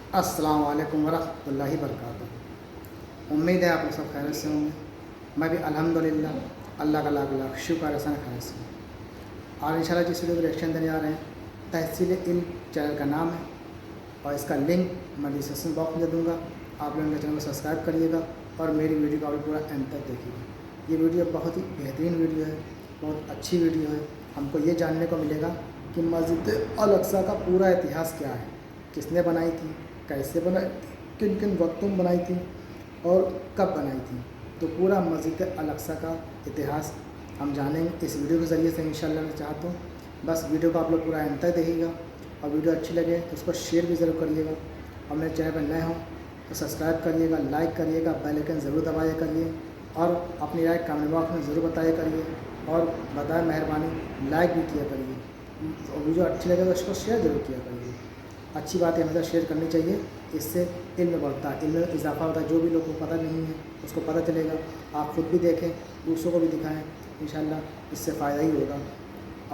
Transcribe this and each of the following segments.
अस्सलाम वालेकुम वरहमतुल्लाहि वबरकातुहू। उम्मीद है आप लोग सब खैरियत से होंगे। मैं भी अल्हम्दुलिल्लाह अल्लाह का लाख लाख शुक्र है खैरियत से हूँ। और इंशाल्लाह जिस वीडियो को रिएक्शन देने जा रहे हैं, तहसील इल्म चैनल का नाम है और इसका लिंक मैं डिस्क्रिप्शन बॉक्स में दे दूँगा। आप लोग मेरे चैनल को सब्सक्राइब करिएगा और मेरी वीडियो को आप पूरा एंड तक देखिएगा। ये वीडियो बहुत ही बेहतरीन वीडियो है, बहुत अच्छी वीडियो है। हमको ये जानने को मिलेगा कि मस्जिद अल अक्सा का पूरा इतिहास क्या है, किसने बनाई थी, कैसे बनाई थी, किन किन वक्तों में बनाई थी और कब बनाई थी। तो पूरा मस्जिद अल अक्सा का इतिहास हम जानेंगे इस वीडियो के ज़रिए से इंशाल्लाह। मैं चाहता हूँ बस वीडियो को आप लोग पूरा एंड तक देखिएगा और वीडियो अच्छी लगे तो उसको शेयर भी ज़रूर करिएगा और मेरे चैनल पर नए हों तो सब्सक्राइब करिएगा, लाइक करिएगा, बेल आइकन ज़रूर दबाया करिए और अपनी राय कमेंट बॉक्स में ज़रूर बताया करिए और बताएं मेहरबानी लाइक भी किया करिए और वीडियो अच्छी लगे तो उसको शेयर ज़रूर किया करिए। अच्छी बातें हमेशा शेयर करनी चाहिए, इससे इल्म बढ़ता है, इल्म में इजाफा होता है। जो भी लोगों को पता नहीं है उसको पता चलेगा। आप खुद भी देखें, दूसरों को भी दिखाएं, इंशाल्लाह इससे फ़ायदा ही होगा।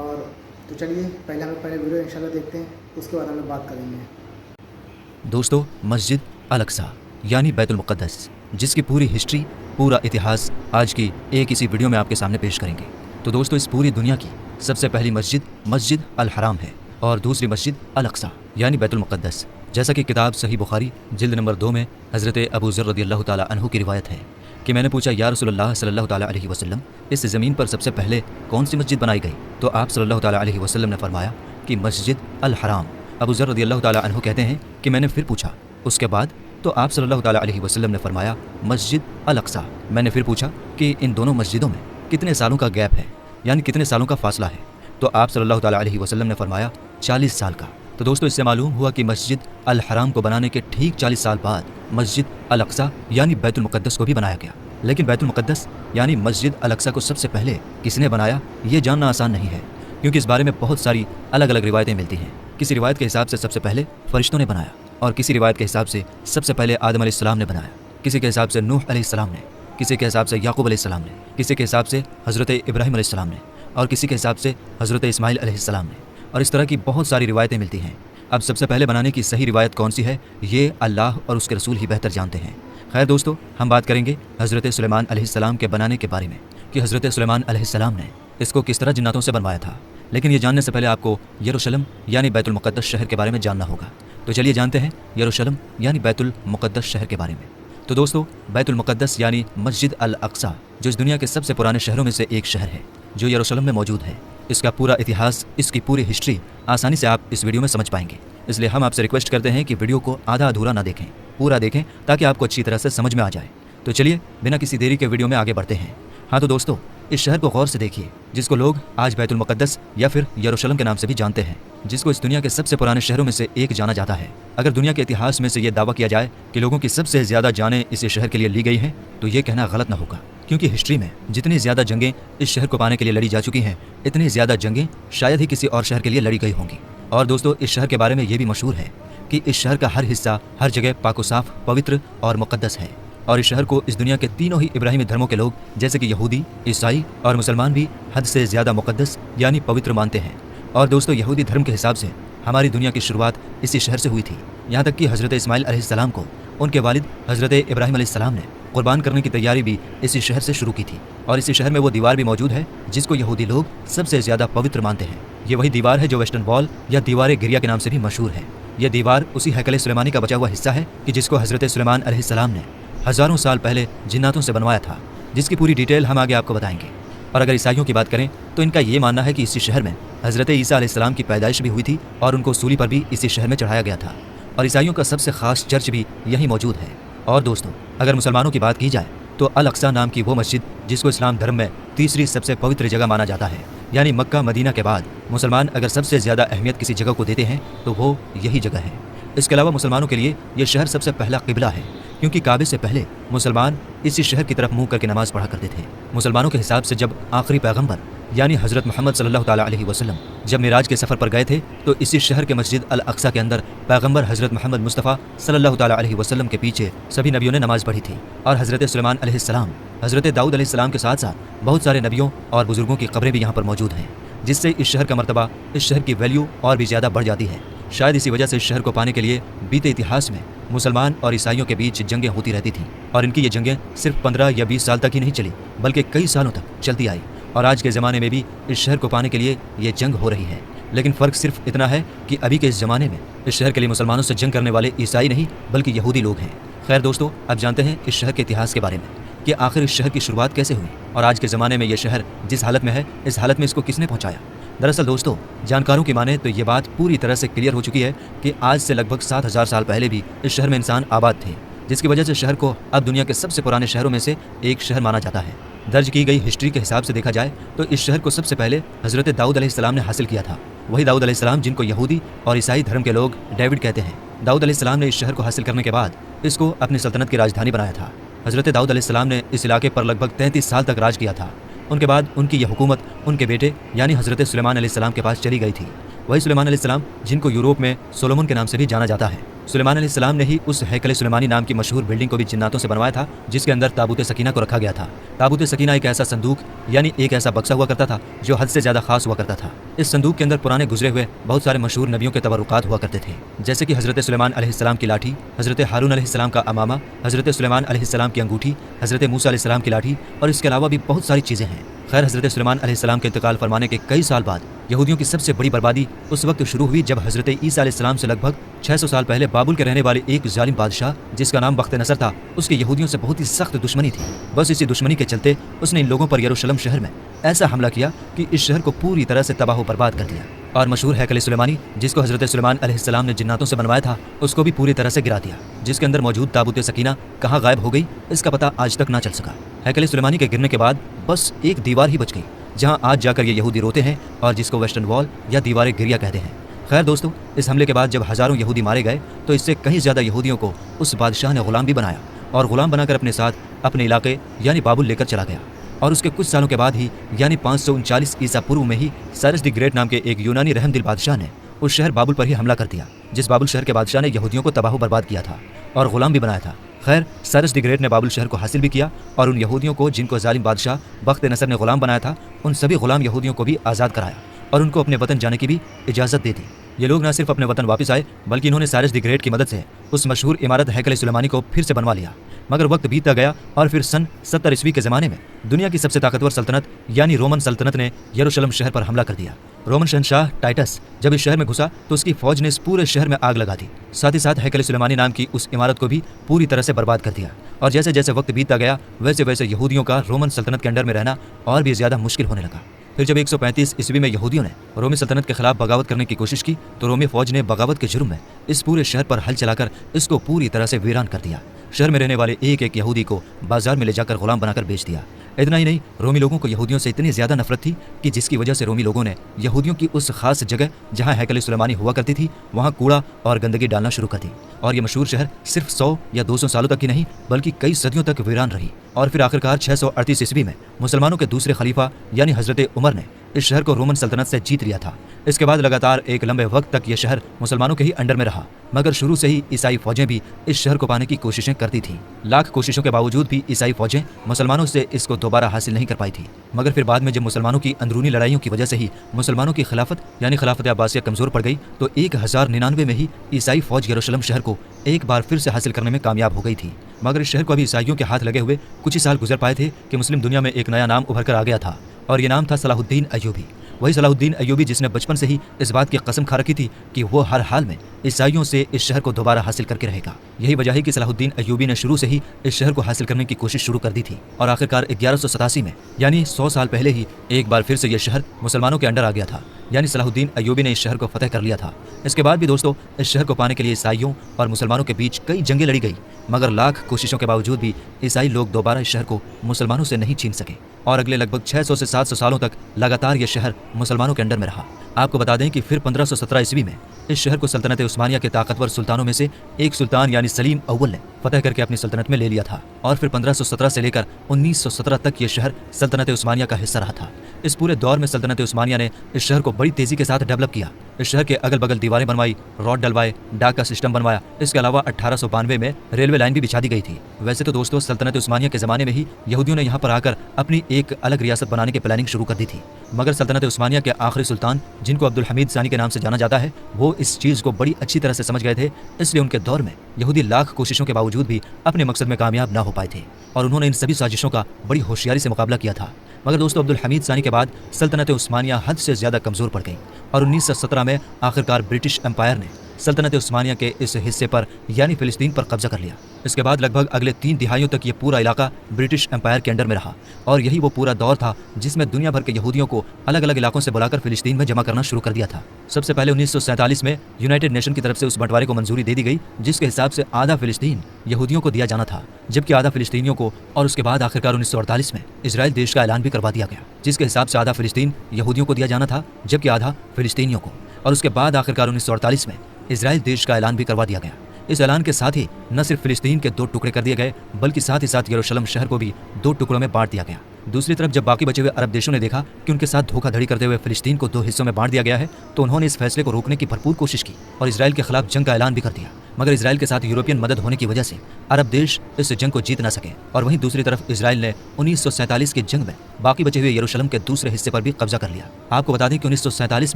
और तो चलिए पहले वीडियो इंशाल्लाह देखते हैं, उसके बाद हम लोग बात करेंगे। दोस्तों, मस्जिद अल अक्सा यानी बैतुल मुक़द्दस, जिसकी पूरी हिस्ट्री, पूरा इतिहास आज की एक इसी वीडियो में आपके सामने पेश करेंगे। तो दोस्तों, इस पूरी दुनिया की सबसे पहली मस्जिद मस्जिद अल हराम है और दूसरी मस्जिद अल अक्सा यानी बैतुल मुक़द्दस। जैसा कि किताब सही बुखारी जिल्द नंबर 2 में हज़रत अबू ज़र रज़ियल्लाहु ताला अन्हु की रिवायत है कि मैंने पूछा, या रसूलल्लाह सल्लल्लाहु ताला अलैहि वसल्लम, इस ज़मीन पर सबसे पहले कौन सी मस्जिद बनाई गई? तो आप सल्लल्लाहु ताला अलैहि वसल्लम ने फरमाया कि मस्जिद अल हराम। अबू ज़र रज़ियल्लाहु ताला अन्हु कहते हैं कि मैंने फिर पूछा उसके बाद, तो आप सल्लल्लाहु ताला अलैहि वसल्लम ने फरमाया मस्जिद अल अक्सा। मैंने फिर पूछा कि इन दोनों मस्जिदों में कितने सालों का गैप है, यानी कितने सालों का फासला है? तो आप सल्लल्लाहु ताला अलैहि वसल्लम ने फरमाया 40 साल का। तो दोस्तों, इससे मालूम हुआ कि मस्जिद अल हराम को बनाने के ठीक 40 साल बाद मस्जिद अल अक्सा यानी बैतुल मुक़द्दस को भी बनाया गया। लेकिन बैतुल मुक़द्दस यानी मस्जिद अल अक्सा को सबसे पहले किसने बनाया, ये जानना आसान नहीं है, क्योंकि इस बारे में बहुत सारी अलग अलग रिवायतें मिलती हैं। किसी रिवायत के हिसाब से सबसे पहले फरिश्तों ने बनाया और किसी रिवायत के हिसाब से सबसे पहले आदम अलैहिस्सलाम ने बनाया, किसी के हिसाब से नूह अलैहिस्सलाम ने, किसी के हिसाब से याकूब अलैहिस्सलाम ने, किसी के हिसाब से हज़रत इब्राहीम अलैहिस्सलाम ने और किसी के हिसाब से हज़रत इस्माइल अलैहिस्सलाम ने। और इस तरह की बहुत सारी रिवायतें मिलती हैं। अब सबसे पहले बनाने की सही रिवायत कौन सी है, ये अल्लाह और उसके रसूल ही बेहतर जानते हैं। खैर दोस्तों, हम बात करेंगे हज़रत सुलेमान अलैहिस्सलाम के बनाने के बारे में कि हज़रत सुलेमान अलैहिस्सलाम ने इसको किस तरह जिन्नातों से बनवाया था। लेकिन ये जानने से पहले आपको यरूशलेम यानी बैतुल मुक़द्दस शहर के बारे में जानना होगा। तो चलिए जानते हैं यरूशलेम यानी बैतुल मुक़द्दस शहर के बारे में। तो दोस्तों, बैतुल मुक़द्दस यानी मस्जिद अल अक्सा जो इस दुनिया के सबसे पुराने शहरों में से एक शहर है, जो यरूशलेम में मौजूद है। इसका पूरा इतिहास, इसकी पूरी हिस्ट्री आसानी से आप इस वीडियो में समझ पाएंगे। इसलिए हम आपसे रिक्वेस्ट करते हैं कि वीडियो को आधा अधूरा ना देखें, पूरा देखें ताकि आपको अच्छी तरह से समझ में आ जाए। तो चलिए बिना किसी देरी के वीडियो में आगे बढ़ते हैं। हाँ तो दोस्तों, इस शहर को गौर से देखिए, जिसको लोग आज बैतुल मुक़द्दस या फिर यरूशलेम के नाम से भी जानते हैं, जिसको इस दुनिया के सबसे पुराने शहरों में से एक जाना जाता है। अगर दुनिया के इतिहास में से ये दावा किया जाए कि लोगों की सबसे ज़्यादा जानें इस शहर के लिए ली गई हैं, तो ये कहना गलत ना होगा, क्योंकि हिस्ट्री में जितनी ज़्यादा जंगें इस शहर को पाने के लिए लड़ी जा चुकी हैं, इतनी ज़्यादा जंगें शायद ही किसी और शहर के लिए लड़ी गई होंगी। और दोस्तों, इस शहर के बारे में ये भी मशहूर है कि इस शहर का हर हिस्सा, हर जगह पाको साफ, पवित्र और मुक़द्दस है। और इस शहर को इस दुनिया के तीनों ही इब्राहिमी धर्मों के लोग जैसे कि यहूदी, ईसाई और मुसलमान भी हद से ज़्यादा मुक़द्दस यानी पवित्र मानते हैं। और दोस्तों, यहूदी धर्म के हिसाब से हमारी दुनिया की शुरुआत इसी शहर से हुई थी। यहाँ तक कि हज़रत इस्माइल अलैहिस्सलाम को उनके वालिद हज़रत इब्राहीम अलैहिस्सलाम ने कुर्बान करने की तैयारी भी इसी शहर से शुरू की थी। और इसी शहर में वो दीवार भी मौजूद है जिसको यहूदी लोग सबसे ज़्यादा पवित्र मानते हैं। ये वही दीवार है जो वेस्टर्न वॉल या दीवार गिरिया के नाम से भी मशहूर है। यह दीवार उसी हैकल सुलेमानी का बचा हुआ हिस्सा है कि जिसको हज़रत सुलेमान अलैहिस्सलाम ने हज़ारों साल पहले जिन्नातों से बनवाया था, जिसकी पूरी डिटेल हम आगे आपको बताएंगे। और अगर ईसाइयों की बात करें तो इनका ये मानना है कि इसी शहर में हज़रत ईसा अलैहिस्सलाम की पैदाइश भी हुई थी और उनको सूली पर भी इसी शहर में चढ़ाया गया था। और ईसाइयों का सबसे ख़ास चर्च भी यहीं मौजूद है। और दोस्तों, अगर मुसलमानों की बात की जाए तो अल अक्सा नाम की वो मस्जिद जिसको इस्लाम धर्म में तीसरी सबसे पवित्र जगह माना जाता है, यानी मक्का मदीना के बाद मुसलमान अगर सबसे ज़्यादा अहमियत किसी जगह को देते हैं तो वो यही जगह है। इसके अलावा मुसलमानों के लिए ये शहर सबसे पहला क़िबला है, क्योंकि काबे से पहले मुसलमान इसी शहर की तरफ मुँह करके नमाज़ पढ़ा करते थे। मुसलमानों के हिसाब से जब आखिरी पैगम्बर यानी हज़रत मोहम्मद सल्लल्लाहु ताला अलैहि वसल्लम जब मिराज के सफ़र पर गए थे, तो इसी शहर के मस्जिद अल अक्सा के अंदर पैगम्बर हज़रत मोहम्मद मुस्तफ़ा सल्लल्लाहु ताला अलैहि वसल्लम के पीछे सभी नबियों ने नमाज़ पढ़ी थी। और हज़रत सुलेमान अलैहिस्सलाम, हज़रत दाऊद अलैहिस्सलाम के साथ साथ बहुत सारे नबियों और बुज़ुर्गों की कब्रें भी यहाँ पर मौजूद हैं। जिससे इस शहर का मर्तबा, इस शहर की वैल्यू और भी ज़्यादा बढ़ जाती है। शायद इसी वजह से इस शहर को पाने के लिए बीते इतिहास में मुसलमान और ईसाइयों के बीच जंगें होती रहती थीं, और इनकी ये जंगें सिर्फ 15 या 20 साल तक ही नहीं चली, बल्कि कई सालों तक चलती आई। और आज के ज़माने में भी इस शहर को पाने के लिए ये जंग हो रही है। लेकिन फ़र्क सिर्फ इतना है कि अभी के इस ज़माने में इस शहर के लिए मुसलमानों से जंग करने वाले ईसाई नहीं, बल्कि यहूदी लोग हैं। खैर दोस्तों, अब जानते हैं इस शहर के इतिहास के बारे में कि आखिर इस शहर की शुरुआत कैसे हुई और आज के ज़माने में ये शहर जिस हालत में है, इस हालत में इसको किसने पहुंचाया। दरअसल दोस्तों, जानकारों की माने तो ये बात पूरी तरह से क्लियर हो चुकी है कि आज से लगभग 7000 साल पहले भी इस शहर में इंसान आबाद थे, जिसकी वजह से शहर को अब दुनिया के सबसे पुराने शहरों में से एक शहर माना जाता है। दर्ज की गई हिस्ट्री के हिसाब से देखा जाए तो इस शहर को सबसे पहले हज़रत दाऊद अलैहिस्सलाम ने हासिल किया था। वही दाऊद अलैहिस्सलाम जिनको यहूदी और ईसाई धर्म के लोग डेविड कहते हैं। दाऊद अलैहिस्सलाम ने इस शहर को हासिल करने के बाद इसको अपनी सल्तनत की राजधानी बनाया था। हज़रत दाऊद अलैहिस्सलाम ने इस इलाके पर लगभग 33 साल तक राज किया था। उनके बाद उनकी यह हुकूमत उनके बेटे यानी हज़रत सुलेमान अलैहिस्सलाम के पास चली गई थी। वही सुलेमान अलैहिस्सलाम जिनको यूरोप में सोलोमन के नाम से भी जाना जाता है। सुलेमान अलैहिस्सलाम ने ही उस हैकल सुलेमानी नाम की मशहूर बिल्डिंग को भी जिन्नातों से बनवाया था, जिसके अंदर ताबूत सकीना को रखा गया था। ताबूत सकीना एक ऐसा संदूक यानी एक ऐसा बक्सा हुआ करता था जो हद से ज़्यादा खास हुआ करता था। इस संदूक के अंदर पुराने गुजरे हुए बहुत सारे मशहूर नबियों के तबरुकात हुआ करते थे, जैसे कि हज़रत सुलेमान अलैहिस्सलाम की लाठी, हज़रत हारून अलैहिस्सलाम का अमामा, हज़रत सुलेमान अलैहिस्सलाम की अंगूठी, हज़रत मूसा अलैहिस्सलाम की लाठी और इसके अलावा भी बहुत सारी चीज़ें हैं। खैर, हज़रत सुलेमान अलैहिस्सलाम के इंतकाल फरमाने के कई साल बाद यहूदियों की सबसे बड़ी बर्बादी उस वक्त शुरू हुई जब हज़रत ईसा अलैहिस्सलाम से लगभग 600 साल पहले बाबुल के रहने वाले एक जालिम बादशाह जिसका नाम बख्त नसर था, उसके यहूदियों से बहुत ही सख्त दुश्मनी थी। बस इसी दुश्मनी के चलते उसने इन लोगों पर यरूशलेम शहर में ऐसा हमला किया कि इस शहर को पूरी तरह से तबाह बर्बाद कर दिया और मशहूर हैकल सुलेमानी जिसको हज़रत सुलेमान अलैहिस्सलाम ने जिन्नातों से बनवाया था, उसको भी पूरी तरह से गिरा दिया, जिसके अंदर मौजूद ताबूत सकीना कहाँ गायब हो गई इसका पता आज तक ना चल सका। हैकल सुलेमानी के गिरने के बाद बस एक दीवार ही बच गई जहाँ आज जाकर ये यहूदी रोते हैं और जिसको वेस्टर्न वॉल या दीवार गिरिया कहते हैं। खैर दोस्तों, इस हमले के बाद जब हज़ारों यहूदी मारे गए तो इससे कहीं ज़्यादा यहूदियों को उस बादशाह ने ग़ुलाम भी बनाया और ग़ुलाम बनाकर अपने साथ अपने इलाके यानी बाबुल लेकर चला गया। और उसके कुछ सालों के बाद ही यानी 539 ईसा पूर्व में ही साइरस द ग्रेट नाम के एक यूनानी रहमदिल बादशाह ने उस शहर बाबुल पर ही हमला कर दिया, जिस बाबुल शहर के बादशाह ने यहूदियों को तबाह बर्बाद किया था और ग़ुलाम भी बनाया था। खैर, साइरस द ग्रेट ने बाबुल शहर को हासिल भी किया और उन यहूदियों को जिनको जालिम बादशाह बख्त नसर ने ग़ुलाम बनाया था, उन सभी ग़ुलाम यहूदियों को भी आज़ाद कराया और उनको अपने वतन जाने की भी इजाज़त दे दी। ये लोग न सिर्फ अपने वतन वापस आए बल्कि इन्होंने साइरस द ग्रेट की मदद से उस मशहूर इमारत हैकल सुलेमानी को फिर से बनवा लिया। मगर वक्त बीतता गया और फिर सन 70 ईस्वी के ज़माने में दुनिया की सबसे ताकतवर सल्तनत यानी रोमन सल्तनत ने यरूशलेम शहर पर हमला कर दिया। रोमन शहंशाह टाइटस जब इस शहर में घुसा तो उसकी फौज ने इस पूरे शहर में आग लगा दी, साथ ही साथ हैकल सुलेमानी नाम की उस इमारत को भी पूरी तरह से बर्बाद कर दिया। और जैसे जैसे वक्त बीतता गया वैसे वैसे यहूदियों का रोमन सल्तनत के अंडर में रहना और भी ज़्यादा मुश्किल होने लगा। फिर जब 135 ईस्वी में यहूदियों ने रोमी सल्तनत के खिलाफ बगावत करने की कोशिश की तो रोमी फौज ने बगावत के जुर्म में इस पूरे शहर पर हल चलाकर इसको पूरी तरह से वीरान कर दिया। शहर में रहने वाले एक एक यहूदी को बाजार में ले जाकर ग़ुलाम बनाकर बेच दिया। इतना ही नहीं, रोमी लोगों को यहूदियों से इतनी ज़्यादा नफरत थी कि जिसकी वजह से रोमी लोगों ने यहूदियों की उस खास जगह जहाँ हैकल सुलेमानी हुआ करती थी वहाँ कूड़ा और गंदगी डालना शुरू कर दी और ये मशहूर शहर सिर्फ 100 या 200 सालों तक ही नहीं बल्कि कई सदियों तक वीरान रही। और फिर आखिरकार 638 ईस्वी में मुसलमानों के दूसरे खलीफा यानी हज़रत उमर ने इस शहर को रोमन सल्तनत से जीत लिया था। इसके बाद लगातार एक लंबे वक्त तक यह शहर मुसलमानों के ही अंडर में रहा, मगर शुरू से ही ईसाई फौजें भी इस शहर को पाने की कोशिशें करती थीं। लाख कोशिशों के बावजूद भी ईसाई फौजें मुसलमानों से इसको दोबारा हासिल नहीं कर पाई थी। मगर फिर बाद में जब मुसलमानों की अंदरूनी लड़ाइयों की वजह से ही मुसलमानों की खिलाफत यानी खिलाफत अब्बासिया कमज़ोर पड़ गई तो 1099 में ही ईसाई फौज यरूशलेम शहर को एक बार फिर से हासिल करने में कामयाब हो गई थी। मगर इस शहर को अभी ईसाइयों के हाथ लगे हुए कुछ ही साल गुजर पाए थे कि मुस्लिम दुनिया में एक नया नाम उभर कर आ गया था और ये नाम था सलाहुद्दीन अय्यूबी। वही सलाहुद्दीन अय्यूबी जिसने बचपन से ही इस बात की कसम खा रखी थी कि वो हर हाल में ईसाइयों से इस शहर को दोबारा हासिल करके रहेगा। यही वजह है कि सलाहुद्दीन अय्यूबी ने शुरू से ही इस शहर को हासिल करने की कोशिश शुरू कर दी थी और आखिरकार 1187 में यानी 100 साल पहले ही एक बार फिर से यह शहर मुसलमानों के अंडर आ गया था, यानी सलाहुद्दीन अय्यूबी ने इस शहर को फतह कर लिया था। इसके बाद भी दोस्तों इस शहर को पाने के लिए ईसाइयों और मुसलमानों के बीच कई जंगें लड़ी गई, मगर लाख कोशिशों के बावजूद भी ईसाई लोग दोबारा इस शहर को मुसलमानों से नहीं छीन सके और अगले लगभग 600 से 700 सालों तक लगातार यह शहर मुसलमानों के अंडर में रहा। आपको बता दें कि फिर 1517 ईस्वी में इस शहर को सल्तनत उस्मानिया के ताकतवर सुल्तानों में से एक सुल्तान यानी सलीम अव्वल ने फतह करके अपनी सल्तनत में ले लिया था और फिर 1517 से लेकर 1917 तक ये शहर सल्तनत उस्मानिया का हिस्सा रहा था। इस पूरे दौर में सल्तनत उस्मानिया ने इस शहर को बड़ी तेज़ी के साथ डेवलप किया। इस शहर के अगल बगल दीवारें बनवाई, रोड डलवाए, डाक का सिस्टम बनवाया। इसके अलावा 1892 में रेलवे लाइन भी बिछा दी गई थी। वैसे तो दोस्तों सल्तनत उस्मानिया के ज़माने में ही यहूदियों ने यहाँ पर आकर अपनी एक अलग रियासत बनाने की प्लानिंग शुरू कर दी थी, मगर सल्तनत उस्मानिया के आखिरी सुल्तान, जिनको अब्दुल हमीद सानी के नाम से जाना जाता है, वो इस चीज़ को बड़ी अच्छी तरह से समझ गए थे। इसलिए उनके दौर में यहूदी लाख कोशिशों के बावजूद भी अपने मकसद में कामयाब ना हो पाए थे और उन्होंने इन सभी साजिशों का बड़ी होशियारी से मुकाबला किया था। मगर दोस्तों अब्दुल हमीद सानी के बाद सल्तनत उस्मानिया हद से ज़्यादा कमज़ोर पड़ गई और 1917 में आखिरकार ब्रिटिश एम्पायर ने सल्तनत उस्मानिया के इस हिस्से पर यानी फ़िलिस्तीन पर कब्जा कर लिया। इसके बाद लगभग अगले 3 दिहाइयों तक ये पूरा इलाका ब्रिटिश एम्पायर के अंडर में रहा और यही वो पूरा दौर था जिसमें दुनिया भर के यहूदियों को अलग अलग इलाकों से बुलाकर फ़िलिस्तीन में जमा करना शुरू कर दिया था। सबसे पहले 1947 में यूनाइटेड नेशन की तरफ से उस बंटवारे को मंजूरी दे दी गई, जिसके हिसाब से आधा फ़िलिस्तीन यहूदियों को दिया जाना था, जबकि आधा फ़िलिस्तीनियों को। और उसके बाद आखिरकार 1948 में इजराइल देश का ऐलान भी करवा दिया गया, जिसके हिसाब से आधा फ़िलिस्तीन यहूदियों को दिया जाना था, जबकि आधा फ़िलिस्तीनियों को। और उसके बाद आखिरकार 1948 में इजराइल देश का ऐलान भी करवा दिया गया। इस ऐलान के साथ ही न सिर्फ फ़िलिस्तीन के 2 टुकड़े कर दिए गए, बल्कि साथ ही साथ यरूशलेम शहर को भी 2 टुकड़ों में बांट दिया गया। दूसरी तरफ जब बाकी बचे हुए अरब देशों ने देखा कि उनके साथ धोखाधड़ी करते हुए फ़िलिस्तीन को 2 हिस्सों में बांट दिया गया है, तो उन्होंने इस फैसले को रोकने की भरपूर कोशिश की और इजराइल के खिलाफ जंग का ऐलान भी कर दिया। मगर इजराइल के साथ यूरोपियन मदद होने की वजह से अरब देश इस जंग को जीत न सके और वहीं दूसरी तरफ इजराइल ने 1947 की जंग में बाकी बचे हुए यरूशलेम के दूसरे हिस्से पर भी कब्जा कर लिया। आपको बता दें कि 1947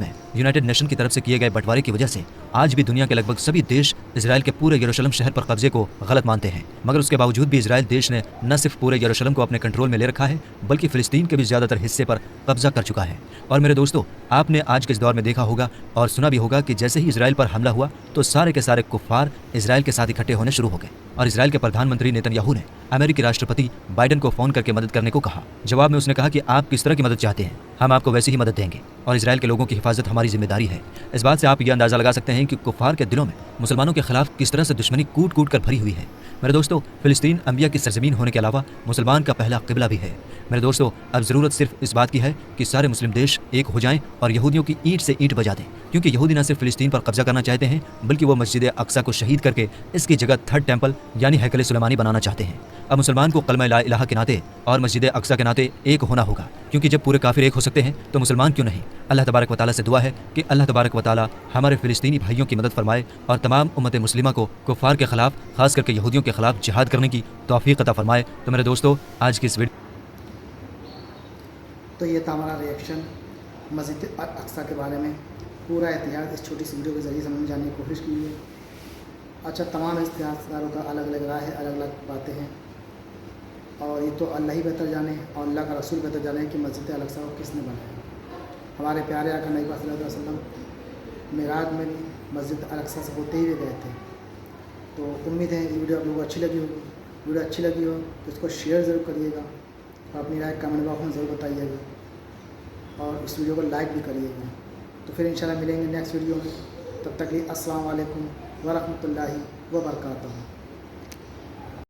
में यूनाइटेड नेशन की तरफ से किए गए बंटवारे की वजह से आज भी दुनिया के लगभग सभी देश इजराइल के पूरे यरूशलेम शहर पर कब्जे को गलत मानते हैं। मगर उसके बावजूद भी इजराइल देश ने न सिर्फ पूरे यरूशलेम को अपने कंट्रोल में ले रखा है, बल्कि फ़िलिस्तीन के भी ज़्यादातर हिस्से पर कब्जा कर चुका है। और मेरे दोस्तों, आपने आज के इस दौर में देखा होगा और सुना भी होगा कि जैसे ही इजराइल पर हमला हुआ तो सारे के सारे कुफ्फार इजराइल के साथ इकट्ठे होने शुरू हो गए और इजराइल के प्रधानमंत्री नेतन्याहू ने अमेरिकी राष्ट्रपति बाइडेन को फ़ोन करके मदद करने को कहा। जवाब में उसने कहा कि आप किस तरह की मदद चाहते हैं, हम आपको वैसी ही मदद देंगे और इजराइल के लोगों की हिफाजत हमारी जिम्मेदारी है। इस बात से आप ये अंदाज़ा लगा सकते हैं कि कुफ्फार के दिलों में मुसलमानों के खिलाफ किस तरह से दुश्मनी कूट कूट कर भरी हुई है। मेरे दोस्तों, फ़िलिस्तीन अंबिया की सरजमीन होने के अलावा मुसलमान का पहला क़िबला भी है। मेरे दोस्तों, अब ज़रूरत सिर्फ इस बात की है कि सारे मुस्लिम देश एक हो जाएं और यहूदियों की ईंट से ईंट बजा दें, क्योंकि यहूदी न सिर्फ फ़िलिस्तीन पर कब्जा करना चाहते हैं, बल्कि वो मस्जिद अक्सा को शहीद करके इसकी जगह 3rd टेम्पल यानी हैकल सुलेमानी बनाना चाहते हैं। अब मुसलमान को कलमा ला इलाहा के नाते और मस्जिद अक्सा के नाते एक होना होगा, क्योंकि जब पूरे काफिर एक हो सकते हैं तो मुसलमान क्यों नहीं। अल्लाह तबारक व तआला से दुआ है कि अल्लाह तबारक व तआला हमारे फ़िलिस्तीनी भाइयों की मदद फरमाए और तमाम उम्मत मुस्लिमा को कुफ्फार के खिलाफ, खास करके यहूदियों के खिलाफ जिहाद करने की तौफीक अता फरमाए। तो मेरे दोस्तों, आज की इस वीडियो तो ये था हमारा रिएक्शन मस्जिद अक्सा के बारे में। पूरा इतिहास इस छोटी सी वीडियो के ज़रिए समझ जाने की कोशिश की है। अच्छा, तमाम इतिहासकारों का अलग अलग राय है, अलग अलग बातें हैं और ये तो अल्लाह ही बेहतर जाने और अल्लाह का रसूल बेहतर जाने कि मस्जिद अक्सा को किसने बनाया। हमारे प्यारे आका नबी सल्लल्लाहु अलैहि वसल्लम मेराज में भी मस्जिद अक्सा से होते ही गए थे। तो उम्मीद है ये वीडियो आप लोगों को अच्छी लगी होगी। वीडियो अच्छी लगी हो तो इसको शेयर ज़रूर करिएगा और अपनी राय कमेंट बॉक्स में ज़रूर बताइएगा और इस वीडियो को लाइक भी करिएगा। तो फिर इंशाल्लाह मिलेंगे नेक्स्ट वीडियो में। तब तक के लिए अस्सलाम वालेकुम व रहमतुल्लाहि व बरकातहू।